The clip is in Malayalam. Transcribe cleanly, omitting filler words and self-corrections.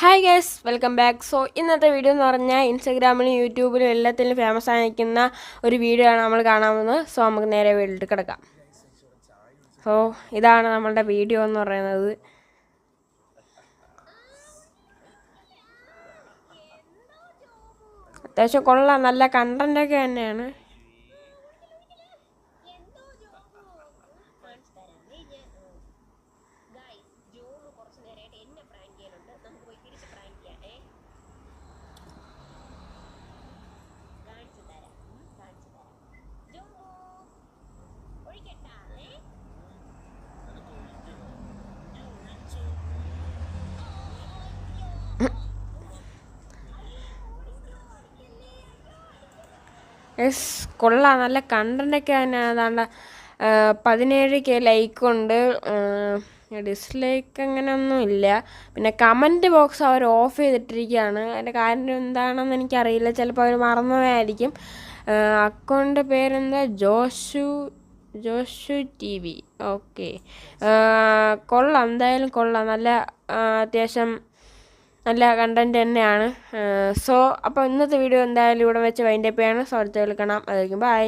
Hi guys, welcome back. ഇന്നത്തെ വീഡിയോ എന്ന് പറഞ്ഞാൽ ഇൻസ്റ്റാഗ്രാമിലും യൂട്യൂബിലും എല്ലാത്തിലും ഫേമസ് ആയിരിക്കുന്ന ഒരു വീഡിയോ ആണ് നമ്മൾ കാണാൻ പോകുന്നത്. നമുക്ക് നേരെ വീട്ടിൽ കിടക്കാം. ഇതാണ് നമ്മളുടെ വീഡിയോ എന്ന് പറയുന്നത്. അത്യാവശ്യം കൊള്ളാം, നല്ല കണ്ടൻ്റൊക്കെ തന്നെയാണ്. കൊള്ളാം, നല്ല കണ്ടൻ്റൊക്കെ തന്നെ. അതാണ്ട് 17K ലൈക്കുണ്ട്, ഡിസ്ലൈക്ക് അങ്ങനെയൊന്നും ഇല്ല. പിന്നെ കമൻറ്റ് ബോക്സ് അവർ ഓഫ് ചെയ്തിട്ടിരിക്കുകയാണ്. അതിൻ്റെ കാര്യം എന്താണെന്ന് എനിക്കറിയില്ല, ചിലപ്പോൾ അവർ മറന്നുപോയായിരിക്കും. അക്കൗണ്ട് പേരെന്താ, ജോഷു TV. ഓക്കെ, കൊള്ളാം, എന്തായാലും കൊള്ളാം. നല്ല അത്യാവശ്യം നല്ല കണ്ടൻറ്റ് തന്നെയാണ്. അപ്പോൾ ഇന്നത്തെ വീഡിയോ എന്തായാലും ഇവിടെ വെച്ച് വൈൻഡപ്പ് ചെയ്യാണ്. അടുത്ത കാണാം. അതായിരിക്കും ബൈ.